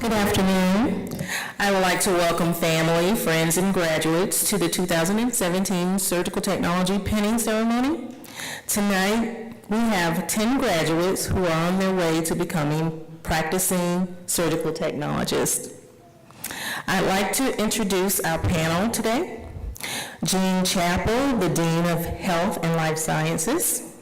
Good afternoon. I would like to welcome family, friends, and graduates to the 2017 Surgical Technology Pinning Ceremony. Tonight, we have 10 graduates who are on their way to becoming practicing surgical technologists. I'd like to introduce our panel today. Jean Chappell, the Dean of Health and Life Sciences.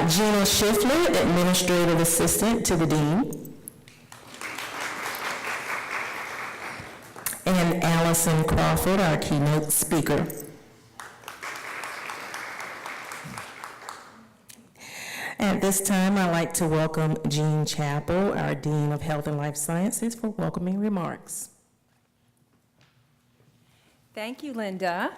Gina Schiffler, Administrative Assistant to the Dean. And Allison Crawford, our keynote speaker. At this time, I'd like to welcome Jean Chappell, our Dean of Health and Life Sciences, for welcoming remarks. Thank you, Linda.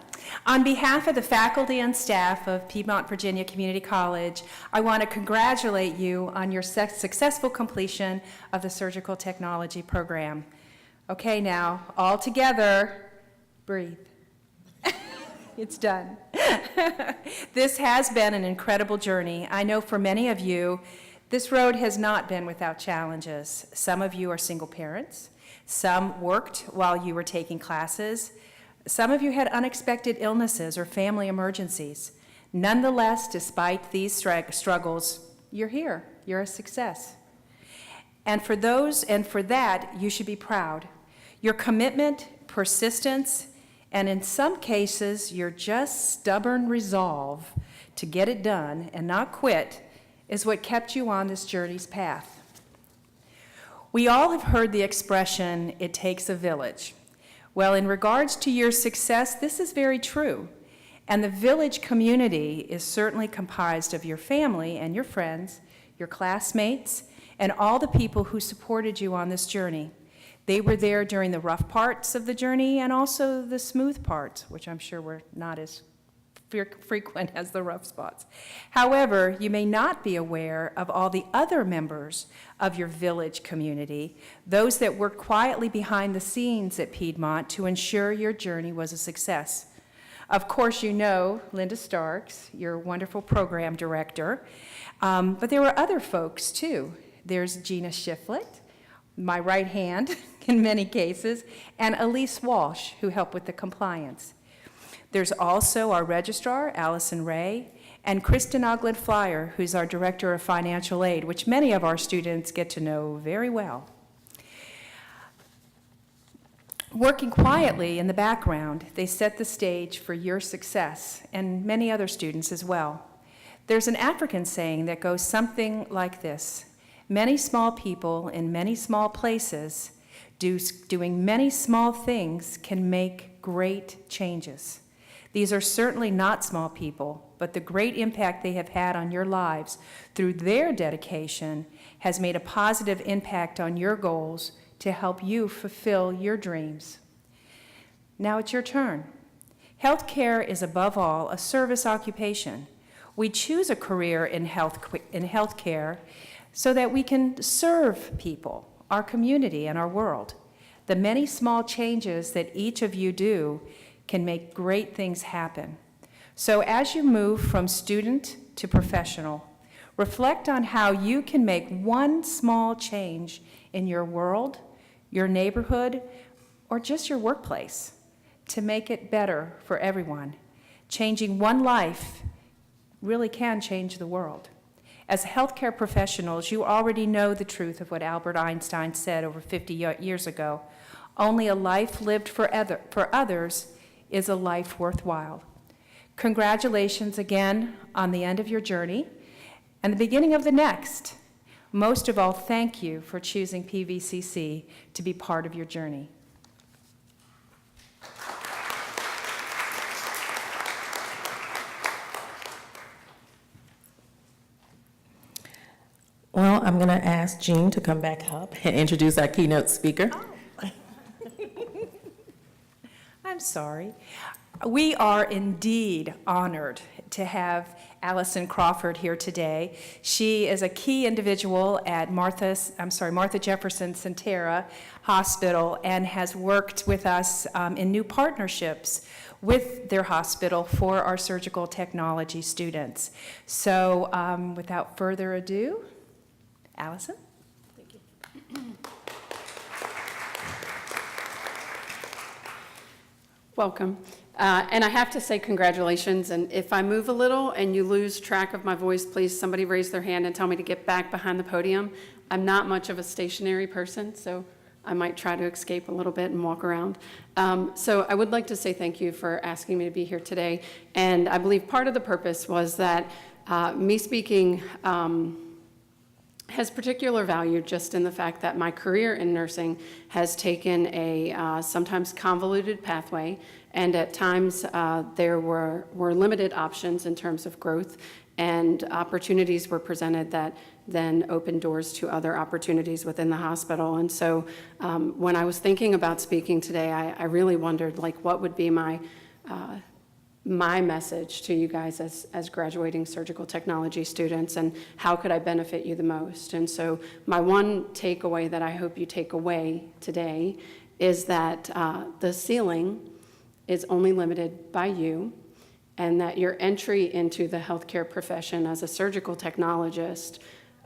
On behalf of the faculty and staff of Piedmont Virginia Community College, I want to congratulate you on your successful completion of the surgical technology program. Okay, now, all together, breathe. It's done. This has been an incredible journey. I know for many of you, this road has not been without challenges. Some of you are single parents. Some worked while you were taking classes. Some of you had unexpected illnesses or family emergencies. Nonetheless, despite these struggles, you're here. You're a success. And for that, you should be proud. Your commitment, persistence, and in some cases, your just stubborn resolve to get it done and not quit is what kept you on this journey's path. We all have heard the expression, "It takes a village." Well, in regards to your success, this is very true. And the village community is certainly comprised of your family and your friends, your classmates, and all the people who supported you on this journey. They were there during the rough parts of the journey and also the smooth parts, which I'm sure were not as frequent as the rough spots. However, you may not be aware of all the other members of your village community, those that worked quietly behind the scenes at Piedmont to ensure your journey was a success. Of course, you know Linda Starks, your wonderful program director, but there were other folks too. There's Gina Schifflet, my right hand in many cases, and Elise Walsh, who helped with the compliance. There's also our registrar, Allison Ray, and Kristen Oglin-Flyer, who's our director of financial aid, which many of our students get to know very well. Working quietly in the background, they set the stage for your success and many other students as well. There's an African saying that goes something like this: many small people in many small places doing many small things can make great changes. These are certainly not small people, but the great impact they have had on your lives through their dedication has made a positive impact on your goals to help you fulfill your dreams. Now it's your turn. Healthcare is above all a service occupation. We choose a career in healthcare so that we can serve people, our community, and our world. The many small changes that each of you do can make great things happen. So as you move from student to professional, reflect on how you can make one small change in your world, your neighborhood, or just your workplace to make it better for everyone. Changing one life really can change the world. As healthcare professionals, you already know the truth of what Albert Einstein said over 50 years ago. Only a life lived for others is a life worthwhile. Congratulations again on the end of your journey and the beginning of the next. Most of all, thank you for choosing PVCC to be part of your journey. Well, I'm going to ask Jean to come back up and introduce our keynote speaker. Oh. I'm sorry. We are indeed honored to have Allison Crawford here today. She is a key individual at Martha Jefferson Sentara Hospital and has worked with us in new partnerships with their hospital for our surgical technology students. So without further ado, Allison? Thank you. Welcome. And I have to say congratulations, and if I move a little and you lose track of my voice, please somebody raise their hand and tell me to get back behind the podium. I'm not much of a stationary person, so I might try to escape a little bit and walk around. So I would like to say thank you for asking me to be here today, and I believe part of the purpose was that me speaking has particular value just in the fact that my career in nursing has taken a sometimes convoluted pathway, and at times there were limited options in terms of growth, and opportunities were presented that then opened doors to other opportunities within the hospital. And so when I was thinking about speaking today, I really wondered, like, what would be my message to you guys as graduating surgical technology students, and how could I benefit you the most? And so my one takeaway that I hope you take away today is that the ceiling is only limited by you, and that your entry into the healthcare profession as a surgical technologist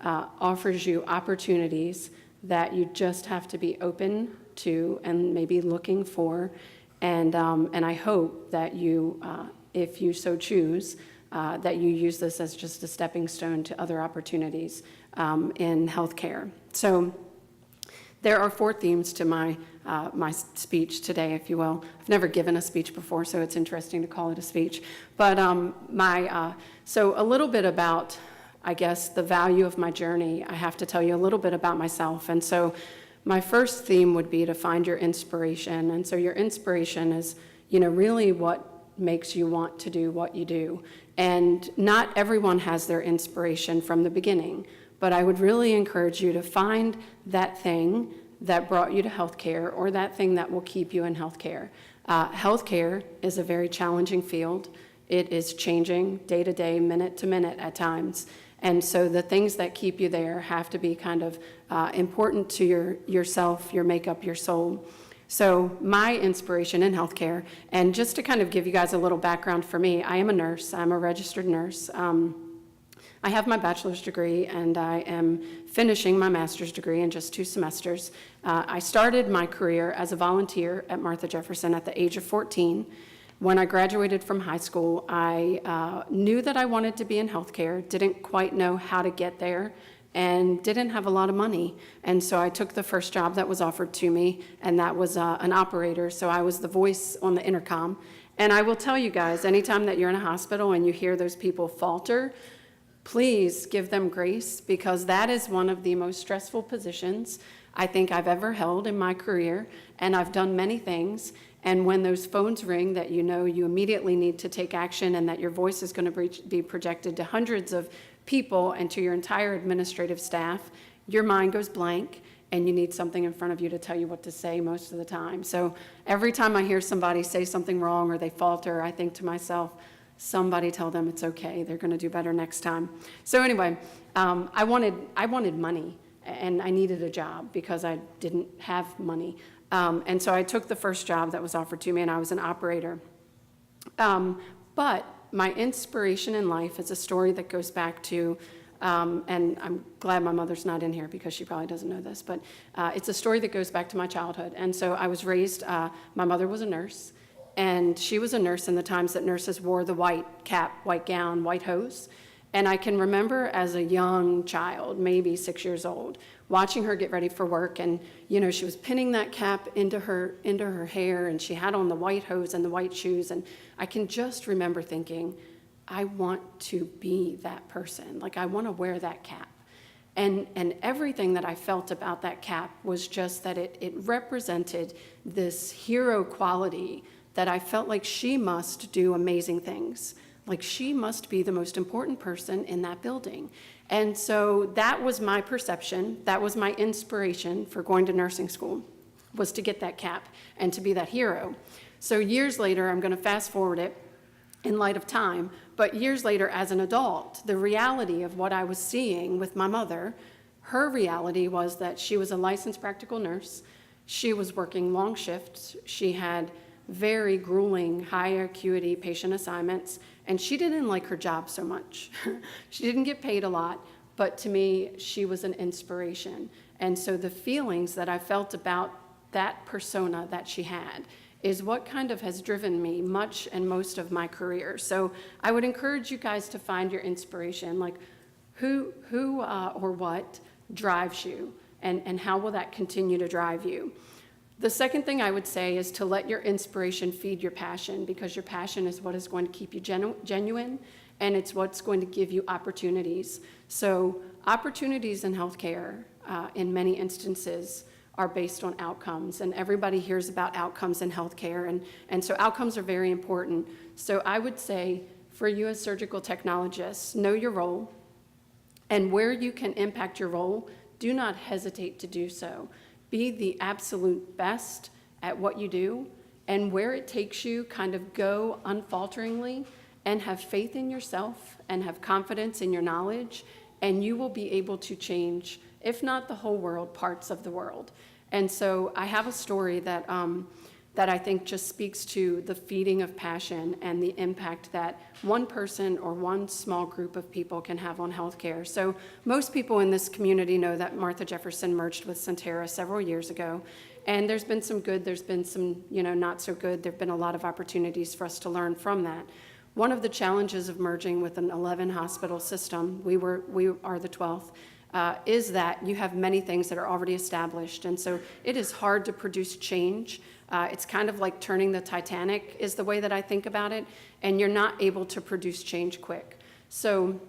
offers you opportunities that you just have to be open to and maybe looking for. And I hope that you, if you so choose, that you use this as just a stepping stone to other opportunities in healthcare. So there are 4 themes to my speech today, if you will. I've never given a speech before, so it's interesting to call it a speech. But so a little bit about, I guess, the value of my journey. I have to tell you a little bit about myself. And so my first theme would be to find your inspiration. And so your inspiration is, really what makes you want to do what you do. And not everyone has their inspiration from the beginning, but I would really encourage you to find that thing that brought you to healthcare, or that thing that will keep you in healthcare. Healthcare is a very challenging field. It is changing day to day, minute to minute at times. And so the things that keep you there have to be kind of important to yourself, your makeup, your soul. So my inspiration in healthcare, and just to kind of give you guys a little background for me, I am a nurse. I'm a registered nurse. I have my bachelor's degree, and I am finishing my master's degree in just 2 semesters. I started my career as a volunteer at Martha Jefferson at the age of 14. When I graduated from high school, I knew that I wanted to be in healthcare, didn't quite know how to get there, and didn't have a lot of money. And so I took the first job that was offered to me, and that was an operator. So I was the voice on the intercom. And I will tell you guys, anytime that you're in a hospital and you hear those people falter, please give them grace, because that is one of the most stressful positions I think I've ever held in my career, and I've done many things. And when those phones ring that you immediately need to take action, and that your voice is going to be projected to hundreds of people and to your entire administrative staff, your mind goes blank, and you need something in front of you to tell you what to say most of the time. So every time I hear somebody say something wrong or they falter, I think to myself, somebody tell them it's okay, they're going to do better next time. So anyway, I wanted money, and I needed a job because I didn't have money. And so I took the first job that was offered to me, and I was an operator. But my inspiration in life is a story that goes back to, and I'm glad my mother's not in here because she probably doesn't know this, but it's a story that goes back to my childhood. And so I was raised, my mother was a nurse, and she was a nurse in the times that nurses wore the white cap, white gown, white hose. And I can remember as a young child, maybe 6 years old, watching her get ready for work, and she was pinning that cap into her hair, and she had on the white hose and the white shoes, and I can just remember thinking, I want to be that person. Like, I want to wear that cap. And everything that I felt about that cap was just that it represented this hero quality that I felt like she must do amazing things. Like, she must be the most important person in that building. And so that was my perception. That was my inspiration for going to nursing school, was to get that cap and to be that hero. So years later, I'm going to fast forward it in light of time, but years later as an adult, the reality of what I was seeing with my mother, her reality was that she was a licensed practical nurse. She was working long shifts. She had very grueling, high acuity patient assignments, and she didn't like her job so much. She didn't get paid a lot, but to me, she was an inspiration. And so the feelings that I felt about that persona that she had is what kind of has driven me much and most of my career. So I would encourage you guys to find your inspiration, like who or what drives you, and how will that continue to drive you. The second thing I would say is to let your inspiration feed your passion, because your passion is what is going to keep you genuine, and it's what's going to give you opportunities. So opportunities in healthcare, in many instances, are based on outcomes, and everybody hears about outcomes in healthcare, and so outcomes are very important. So I would say for you as surgical technologists, know your role, and where you can impact your role, do not hesitate to do so. Be the absolute best at what you do, and where it takes you, kind of go unfalteringly and have faith in yourself and have confidence in your knowledge, and you will be able to change, if not the whole world, parts of the world. And so I have a story that I think just speaks to the feeding of passion and the impact that one person or one small group of people can have on healthcare. So most people in this community know that Martha Jefferson merged with Sentara several years ago. And there's been some good, there's been some, not so good. There've been a lot of opportunities for us to learn from that. One of the challenges of merging with an 11 hospital system, we are the 12th, is that you have many things that are already established. And so it is hard to produce change. It's kind of like turning the Titanic is the way that I think about it, and you're not able to produce change quick. So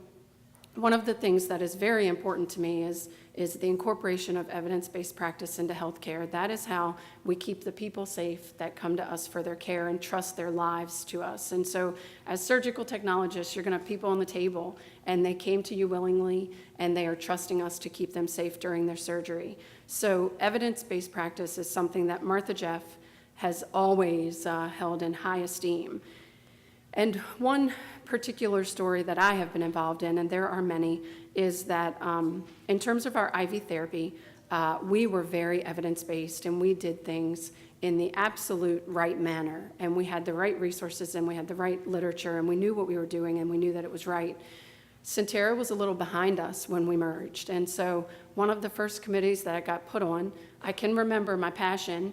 one of the things that is very important to me is the incorporation of evidence-based practice into healthcare. That is how we keep the people safe that come to us for their care and trust their lives to us. And so as surgical technologists, you're going to have people on the table, and they came to you willingly, and they are trusting us to keep them safe during their surgery. So evidence-based practice is something that Martha Jeff has always held in high esteem. And one particular story that I have been involved in, and there are many, is that in terms of our IV therapy, we were very evidence-based, and we did things in the absolute right manner, and we had the right resources, and we had the right literature, and we knew what we were doing, and we knew that it was right. Sentara was a little behind us when we merged, and so one of the first committees that I got put on, I can remember my passion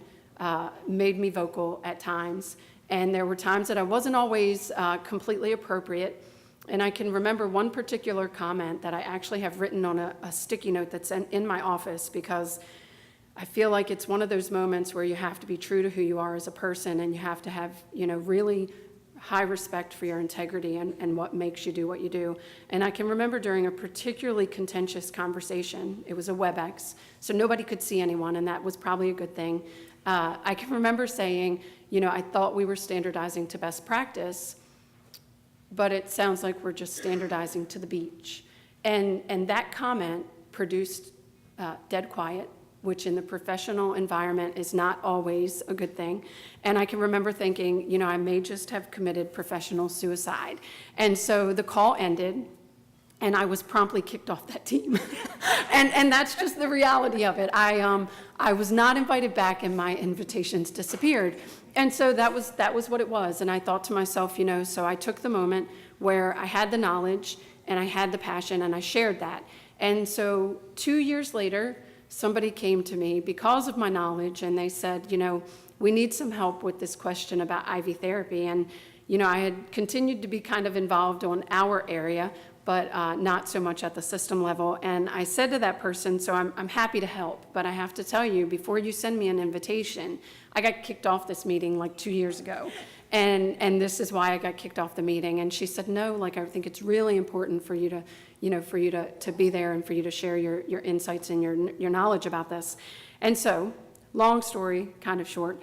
made me vocal at times, and there were times that I wasn't always completely appropriate. And I can remember one particular comment that I actually have written on a sticky note that's in my office, because I feel like it's one of those moments where you have to be true to who you are as a person, and you have to have, really high respect for your integrity and what makes you do what you do. And I can remember during a particularly contentious conversation, it was a WebEx, so nobody could see anyone, and that was probably a good thing. I can remember saying, I thought we were standardizing to best practice, but it sounds like we're just standardizing to the beach. And that comment produced dead quiet, which in the professional environment is not always a good thing. And I can remember thinking, I may just have committed professional suicide. And so the call ended, and I was promptly kicked off that team. and that's just the reality of it. I was not invited back, and my invitations disappeared. And so that was what it was. And I thought to myself, so I took the moment where I had the knowledge and I had the passion, and I shared that. And so 2 years later, somebody came to me because of my knowledge, and they said, we need some help with this question about IV therapy. And, I had continued to be kind of involved on our area, but not so much at the system level. And I said to that person, so I'm happy to help, but I have to tell you, before you send me an invitation, I got kicked off this meeting like 2 years ago. And this is why I got kicked off the meeting. And she said, no, I think it's really important for you to be there, and for you to share your insights and your knowledge about this. And so, long story, kind of short,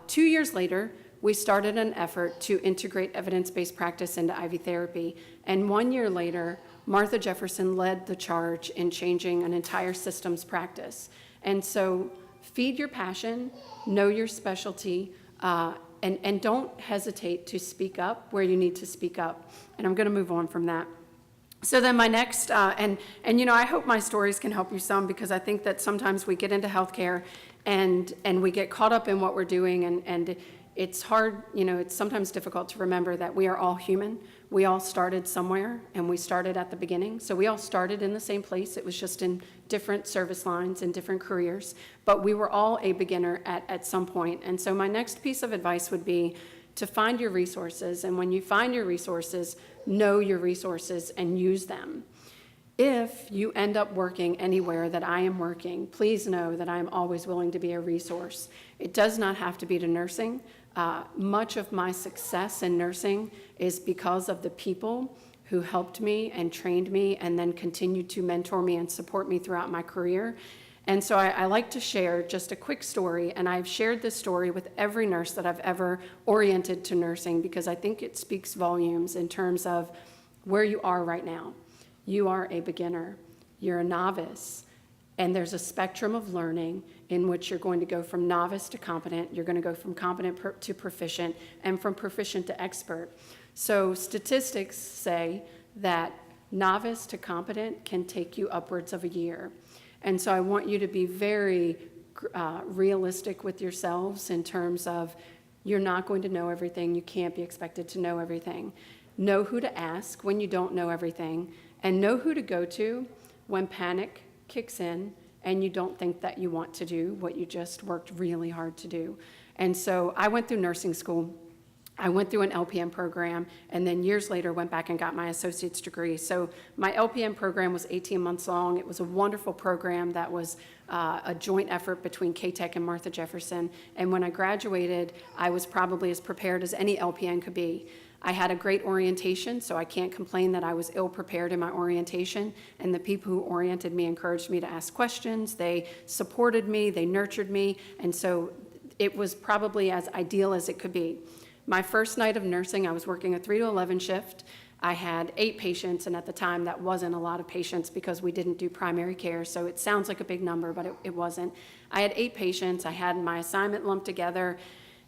2 years later, we started an effort to integrate evidence-based practice into IV therapy. And 1 year later, Martha Jefferson led the charge in changing an entire systems practice. And so feed your passion, know your specialty, And don't hesitate to speak up where you need to speak up. And I'm going to move on from that. So then my next, and I hope my stories can help you some, because I think that sometimes we get into healthcare and we get caught up in what we're doing, and it's hard, it's sometimes difficult to remember that we are all human. We all started somewhere, and we started at the beginning. So we all started in the same place. It was just in different service lines and different careers, but we were all a beginner at some point. And so my next piece of advice would be to find your resources, and when you find your resources, know your resources and use them. If you end up working anywhere that I am working, please know that I am always willing to be a resource. It does not have to be to nursing. Much of my success in nursing is because of the people who helped me and trained me and then continued to mentor me and support me throughout my career. And so I like to share just a quick story, and I've shared this story with every nurse that I've ever oriented to nursing, because I think it speaks volumes in terms of where you are right now. You are a beginner, you're a novice, and there's a spectrum of learning in which you're going to go from novice to competent, you're going to go from competent to proficient, and from proficient to expert. So statistics say that novice to competent can take you upwards of a year. And so I want you to be very realistic with yourselves in terms of you're not going to know everything. You can't be expected to know everything. Know who to ask when you don't know everything, and know who to go to when panic kicks in and you don't think that you want to do what you just worked really hard to do. And so I went through nursing school. I went through an LPN program, and then years later went back and got my associate's degree. So my LPN program was 18 months long. It was a wonderful program that was a joint effort between K-Tech and Martha Jefferson. And when I graduated, I was probably as prepared as any LPN could be. I had a great orientation, so I can't complain that I was ill-prepared in my orientation. And the people who oriented me encouraged me to ask questions. They supported me. They nurtured me. And so it was probably as ideal as it could be. My first night of nursing, I was working a 3 to 11 shift. I had 8 patients, and at the time that wasn't a lot of patients because we didn't do primary care, so it sounds like a big number, but it wasn't. I had 8 patients. I had my assignment lumped together,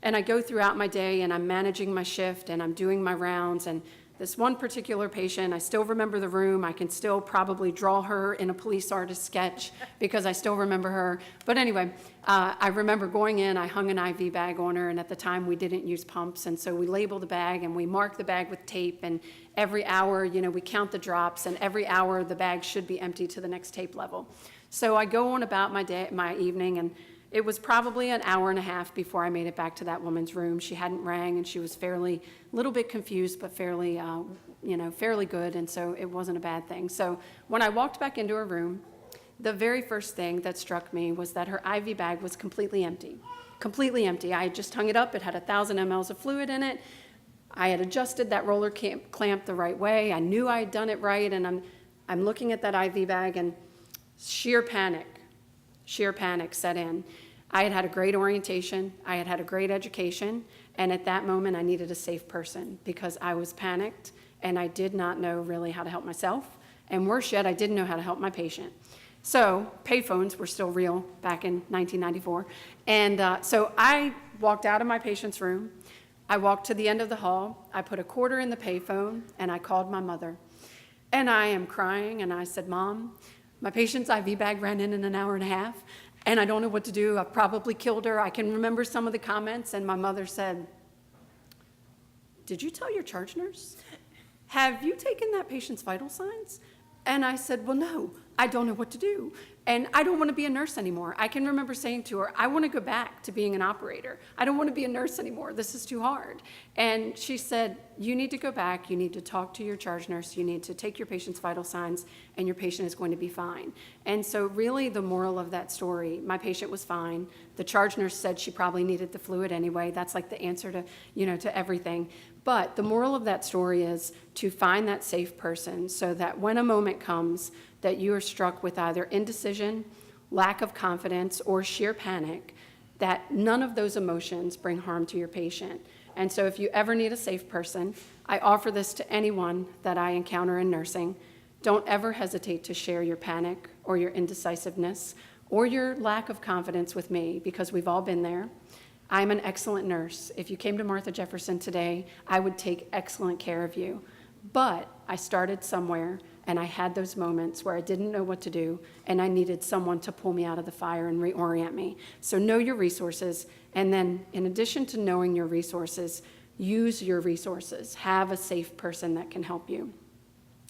and I go throughout my day, and I'm managing my shift, and I'm doing my rounds, and this one particular patient, I still remember the room. I can still probably draw her in a police artist sketch because I still remember her. But anyway, I remember going in, I hung an IV bag on her, and at the time we didn't use pumps, and so we label the bag and we mark the bag with tape, and every hour, we count the drops, and every hour the bag should be empty to the next tape level. So I go on about my evening, and it was probably an hour and a half before I made it back to that woman's room. She hadn't rang, and she was a little bit confused, but fairly good, and so it wasn't a bad thing. So when I walked back into her room, the very first thing that struck me was that her IV bag was completely empty. Completely empty. I had just hung it up. It had 1,000 mLs of fluid in it. I had adjusted that roller clamp the right way. I knew I had done it right, and I'm looking at that IV bag, and sheer panic set in. I had a great orientation. I had a great education. And at that moment, I needed a safe person because I was panicked and I did not know really how to help myself. And worse yet, I didn't know how to help my patient. So payphones were still real back in 1994. And so I walked out of my patient's room. I walked to the end of the hall. I put a quarter in the payphone and I called my mother. And I am crying and I said, "Mom, my patient's IV bag ran in an hour and a half, and I don't know what to do. I've probably killed her." I can remember some of the comments, and my mother said, "Did you tell your charge nurse? Have you taken that patient's vital signs?" And I said, "Well, no, I don't know what to do. And I don't want to be a nurse anymore." I can remember saying to her, "I want to go back to being an operator. I don't want to be a nurse anymore. This is too hard." And she said, "You need to go back. You need to talk to your charge nurse. You need to take your patient's vital signs, and your patient is going to be fine." And so really the moral of that story, my patient was fine. The charge nurse said she probably needed the fluid anyway. That's like the answer to everything. But the moral of that story is to find that safe person so that when a moment comes that you are struck with either indecision, lack of confidence, or sheer panic, that none of those emotions bring harm to your patient. And so if you ever need a safe person, I offer this to anyone that I encounter in nursing. Don't ever hesitate to share your panic or your indecisiveness or your lack of confidence with me, because we've all been there. I'm an excellent nurse. If you came to Martha Jefferson today, I would take excellent care of you. But I started somewhere, and I had those moments where I didn't know what to do, and I needed someone to pull me out of the fire and reorient me. So know your resources, and then in addition to knowing your resources, use your resources. Have a safe person that can help you.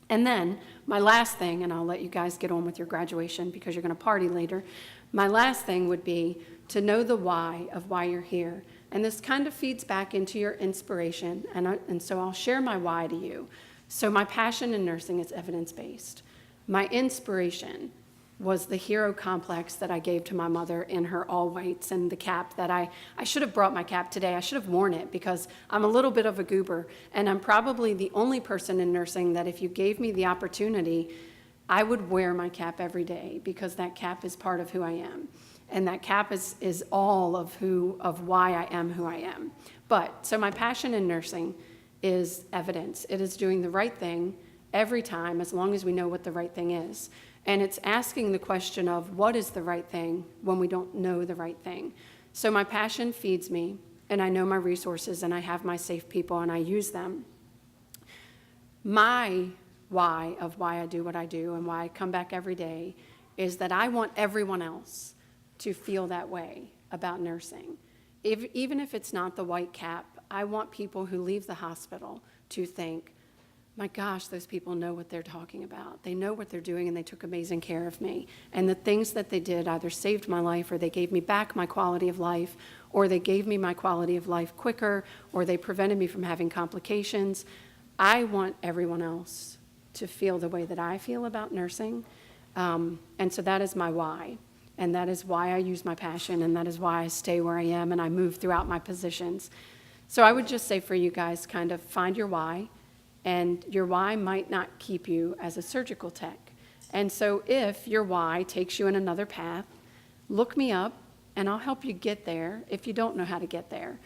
And then my last thing, and I'll let you guys get on with your graduation because you're going to party later. My last thing would be to know the why of why you're here. And this kind of feeds back into your inspiration, and so I'll share my why to you. So my passion in nursing is evidence-based. My inspiration was the hero complex that I gave to my mother in her all whites and the cap that I should have brought my cap today. I should have worn it because I'm a little bit of a goober, and I'm probably the only person in nursing that if you gave me the opportunity, I would wear my cap every day because that cap is part of who I am. And that cap is all of why I am who I am. So my passion in nursing is evidence. It is doing the right thing every time, as long as we know what the right thing is. And it's asking the question of what is the right thing when we don't know the right thing. So my passion feeds me, and I know my resources, and I have my safe people, and I use them. My why of why I do what I do and why I come back every day is that I want everyone else to feel that way about nursing. Even if it's not the white cap, I want people who leave the hospital to think, my gosh, those people know what they're talking about. They know what they're doing, and they took amazing care of me. And the things that they did either saved my life, or they gave me back my quality of life, or they gave me my quality of life quicker, or they prevented me from having complications. I want everyone else to feel the way that I feel about nursing. And so that is my why. And that is why I use my passion, and that is why I stay where I am and I move throughout my positions. So I would just say for you guys, kind of find your why, and your why might not keep you as a surgical tech. And so if your why takes you in another path, look me up and I'll help you get there if you don't know how to get there,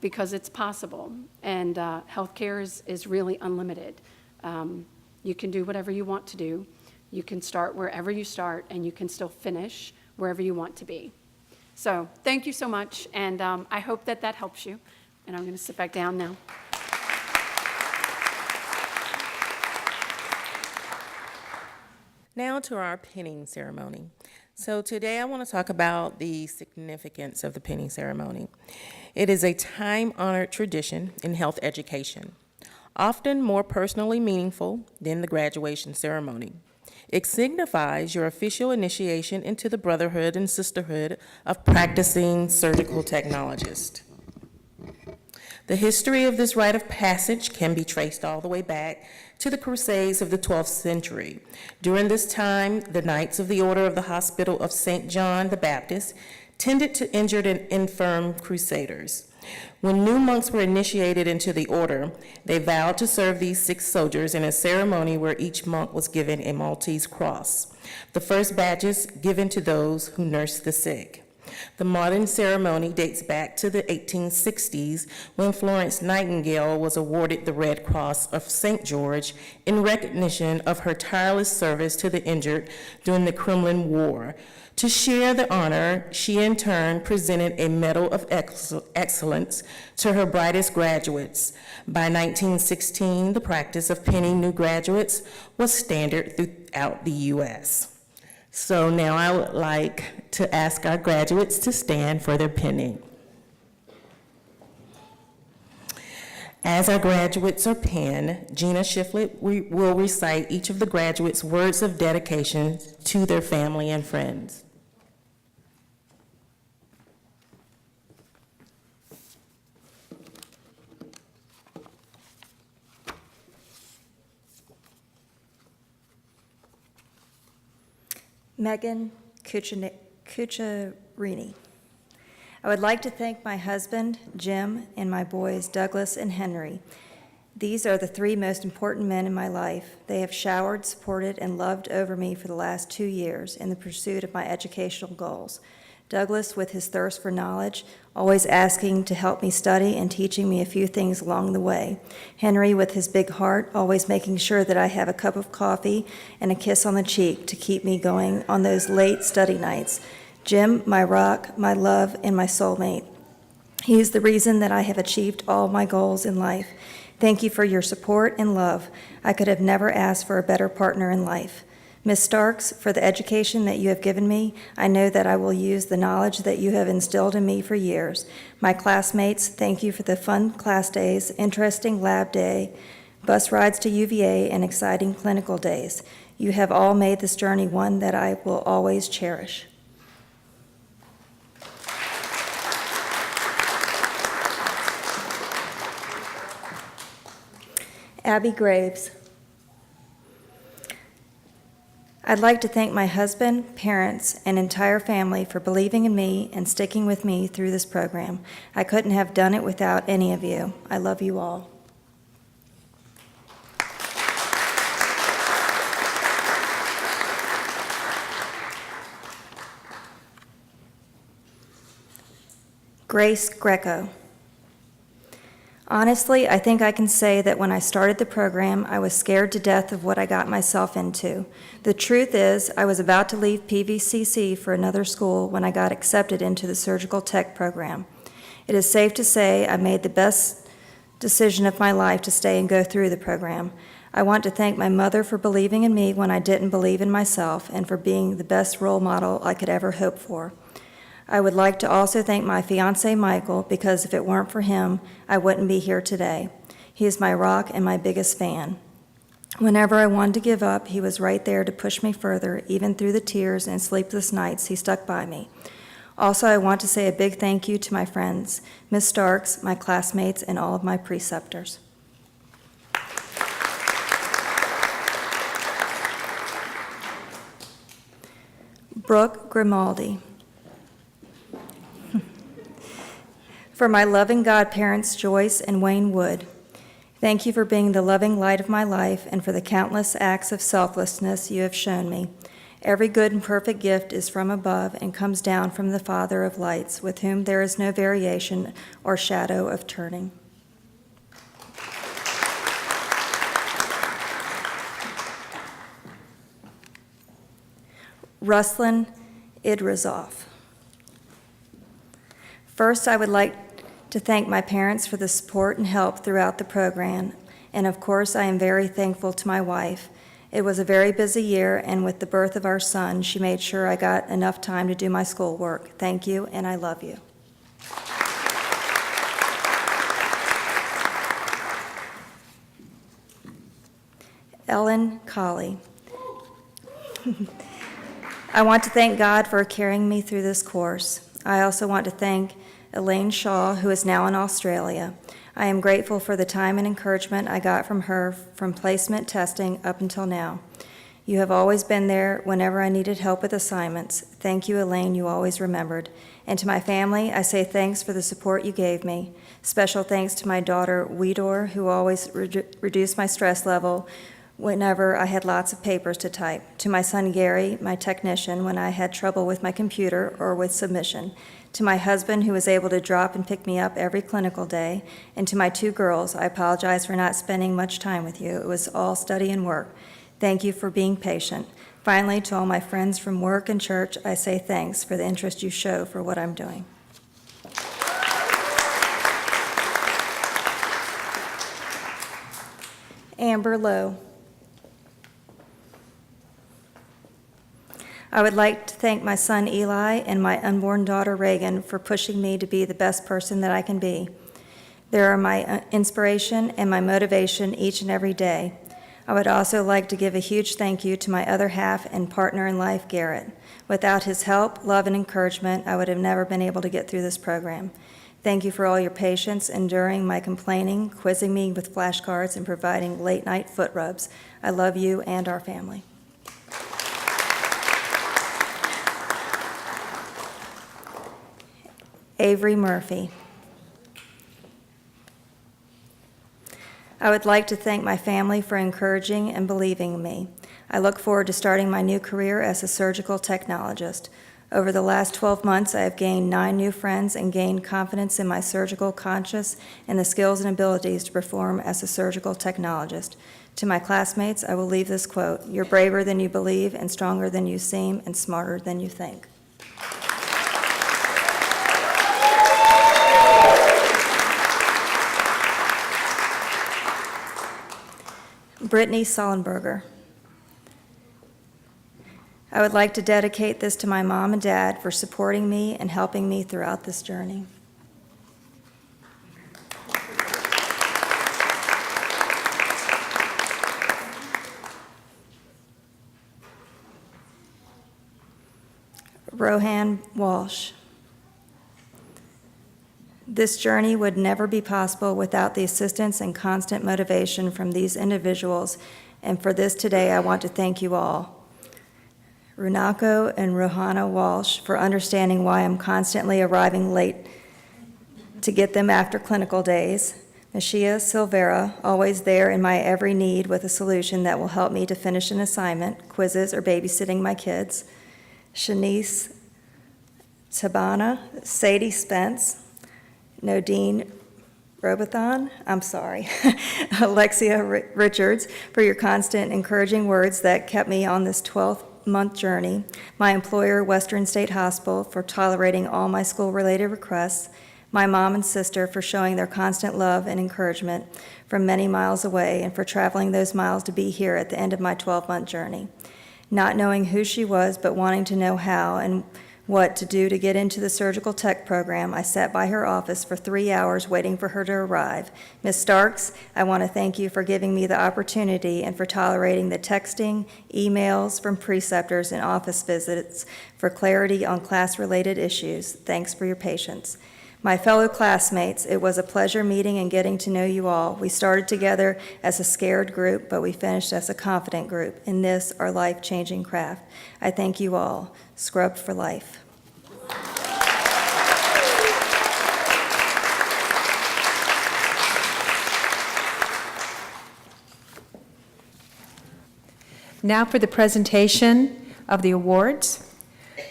because it's possible. And healthcare is really unlimited. You can do whatever you want to do. You can start wherever you start, and you can still finish wherever you want to be. So thank you so much, and I hope that helps you. And I'm going to sit back down now. Now to our pinning ceremony. So today I want to talk about the significance of the pinning ceremony. It is a time-honored tradition in health education, often more personally meaningful than the graduation ceremony. It signifies your official initiation into the brotherhood and sisterhood of practicing surgical technologists. The history of this rite of passage can be traced all the way back to the Crusades of the 12th century. During this time, the Knights of the Order of the Hospital of St. John the Baptist tended to injured and infirm crusaders. When new monks were initiated into the order, they vowed to serve these sick soldiers in a ceremony where each monk was given a Maltese cross, the first badges given to those who nursed the sick. The modern ceremony dates back to the 1860s when Florence Nightingale was awarded the Red Cross of St. George in recognition of her tireless service to the injured during the Crimean War. To share the honor, she in turn presented a Medal of Excellence to her brightest graduates. By 1916, the practice of pinning new graduates was standard throughout the U.S. So now I would like to ask our graduates to stand for their pinning. As our graduates are pinned, Gina Shiflett will recite each of the graduates' words of dedication to their family and friends. Megan Cucciarini. I would like to thank my husband, Jim, and my boys, Douglas and Henry. These are the three most important men in my life. They have showered, supported, and loved over me for the last 2 years in the pursuit of my educational goals. Douglas, with his thirst for knowledge, always asking to help me study and teaching me a few things along the way. Henry, with his big heart, always making sure that I have a cup of coffee and a kiss on the cheek to keep me going on those late study nights. Jim, my rock, my love, and my soulmate. He is the reason that I have achieved all my goals in life. Thank you for your support and love. I could have never asked for a better partner in life. Ms. Starks, for the education that you have given me, I know that I will use the knowledge that you have instilled in me for years. My classmates, thank you for the fun class days, interesting lab day, bus rides to UVA, and exciting clinical days. You have all made this journey one that I will always cherish. Abby Graves. I'd like to thank my husband, parents, and entire family for believing in me and sticking with me through this program. I couldn't have done it without any of you. I love you all. Grace Greco. Honestly, I think I can say that when I started the program, I was scared to death of what I got myself into. The truth is, I was about to leave PVCC for another school when I got accepted into the surgical tech program. It is safe to say I made the best decision of my life to stay and go through the program. I want to thank my mother for believing in me when I didn't believe in myself and for being the best role model I could ever hope for. I would like to also thank my fiancé, Michael, because if it weren't for him, I wouldn't be here today. He is my rock and my biggest fan. Whenever I wanted to give up, he was right there to push me further, even through the tears and sleepless nights he stuck by me. Also, I want to say a big thank you to my friends, Ms. Starks, my classmates, and all of my preceptors. Brooke Grimaldi. For my loving godparents, Joyce and Wayne Wood, thank you for being the loving light of my life and for the countless acts of selflessness you have shown me. Every good and perfect gift is from above and comes down from the Father of lights, with whom there is no variation or shadow of turning. Ruslan Idrizov. First, I would like to thank my parents for the support and help throughout the program, and of course, I am very thankful to my wife. It was a very busy year, and with the birth of our son, she made sure I got enough time to do my schoolwork. Thank you, and I love you. Ellen Colley. I want to thank God for carrying me through this course. I also want to thank Elaine Shaw, who is now in Australia. I am grateful for the time and encouragement I got from her from placement testing up until now. You have always been there whenever I needed help with assignments. Thank you, Elaine, you always remembered. And to my family, I say thanks for the support you gave me. Special thanks to my daughter, Weedor, who always reduced my stress level whenever I had lots of papers to type. To my son, Gary, my technician, when I had trouble with my computer or with submission. To my husband, who was able to drop and pick me up every clinical day. And to my two girls, I apologize for not spending much time with you. It was all study and work. Thank you for being patient. Finally, to all my friends from work and church, I say thanks for the interest you show for what I'm doing. Amber Lowe. I would like to thank my son Eli and my unborn daughter Reagan for pushing me to be the best person that I can be. They are my inspiration and my motivation each and every day. I would also like to give a huge thank you to my other half and partner in life, Garrett. Without his help, love, and encouragement, I would have never been able to get through this program. Thank you for all your patience, enduring my complaining, quizzing me with flashcards, and providing late-night foot rubs. I love you and our family. Avery Murphy. I would like to thank my family for encouraging and believing in me. I look forward to starting my new career as a surgical technologist. Over the last 12 months, I have gained 9 new friends and gained confidence in my surgical conscience and the skills and abilities to perform as a surgical technologist. To my classmates, I will leave this quote: "You're braver than you believe and stronger than you seem and smarter than you think." Brittany Sullenberger. I would like to dedicate this to my mom and dad for supporting me and helping me throughout this journey. Rohan Walsh. This journey would never be possible without the assistance and constant motivation from these individuals, and for this today I want to thank you all. Runako and Rohana Walsh for understanding why I'm constantly arriving late to get them after clinical days. Mashia Silvera, always there in my every need with a solution that will help me to finish an assignment, quizzes, or babysitting my kids. Shanice Tabana, Sadie Spence, Nodine Robothon, Alexia Richards, for your constant encouraging words that kept me on this 12-month journey. My employer, Western State Hospital, for tolerating all my school-related requests. My mom and sister for showing their constant love and encouragement from many miles away and for traveling those miles to be here at the end of my 12-month journey. Not knowing who she was, but wanting to know how and what to do to get into the surgical tech program, I sat by her office for 3 hours waiting for her to arrive. Ms. Starks, I want to thank you for giving me the opportunity and for tolerating the texting, emails from preceptors and office visits for clarity on class-related issues. Thanks for your patience. My fellow classmates, it was a pleasure meeting and getting to know you all. We started together as a scared group, but we finished as a confident group in this, our life-changing craft. I thank you all. Scrub for life. Now for the presentation of the awards.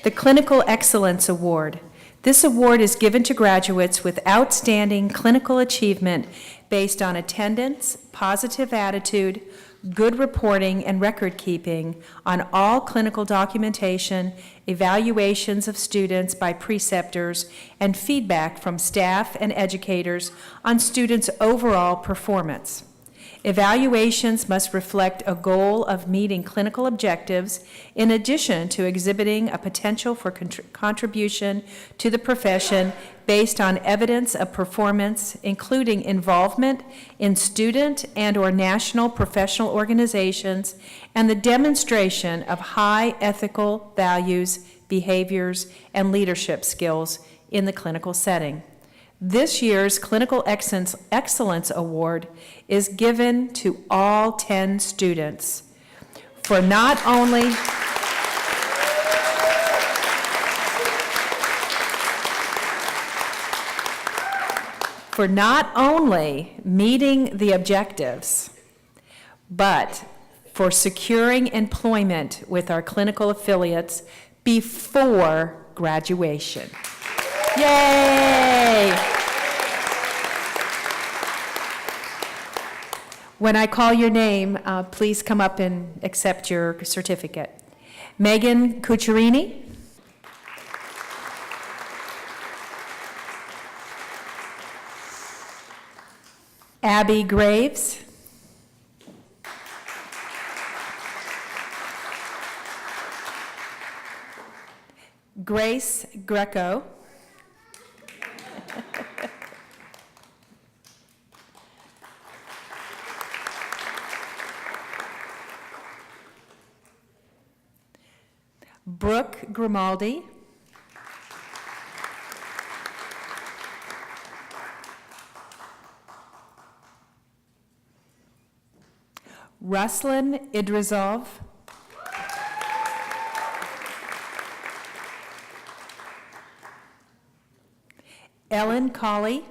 The Clinical Excellence Award. This award is given to graduates with outstanding clinical achievement based on attendance, positive attitude, good reporting and record keeping on all clinical documentation, evaluations of students by preceptors, and feedback from staff and educators on students' overall performance. Evaluations must reflect a goal of meeting clinical objectives in addition to exhibiting a potential for contribution to the profession based on evidence of performance, including involvement in student and/or national professional organizations and the demonstration of high ethical values, behaviors, and leadership skills in the clinical setting. This year's Clinical Excellence Award is given to all 10 students for not only meeting the objectives, but for securing employment with our clinical affiliates before graduation. Yay! When I call your name, please come up and accept your certificate. Megan Cucciarini. Abby Graves. Grace Greco. Brooke Grimaldi. Ruslan Idrizov. Ellen Colley.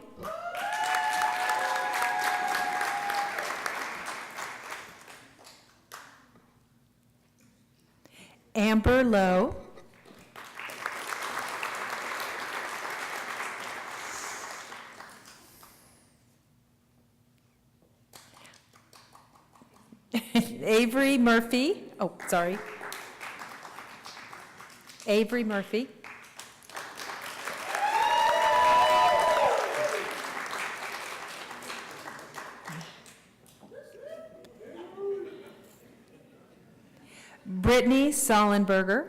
Amber Lowe. Avery Murphy. Oh, sorry. Avery Murphy. Brittany Sollenberger.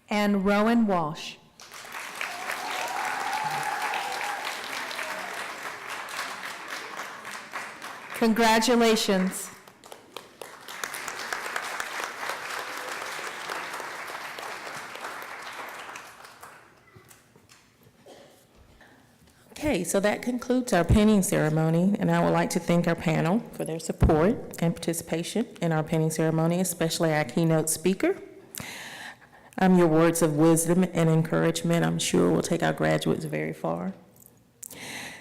And Rowan Walsh. Congratulations. Okay, so that concludes our pinning ceremony, and I would like to thank our panel for their support and participation in our pinning ceremony, especially our keynote speaker. Your words of wisdom and encouragement, I'm sure, will take our graduates very far.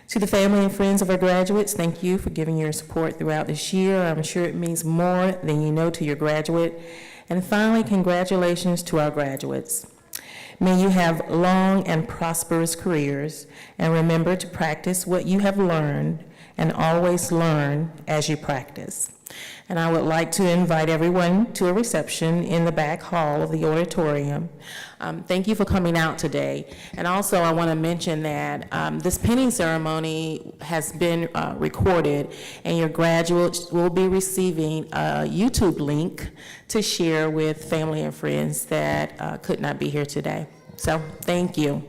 To the family and friends of our graduates, thank you for giving your support throughout this year. I'm sure it means more than you know to your graduate. And finally, congratulations to our graduates. May you have long and prosperous careers, and remember to practice what you have learned and always learn as you practice. And I would like to invite everyone to a reception in the back hall of the auditorium. Thank you for coming out today. And also I want to mention that this pinning ceremony has been recorded, and your graduates will be receiving a YouTube link to share with family and friends that could not be here today. So thank you.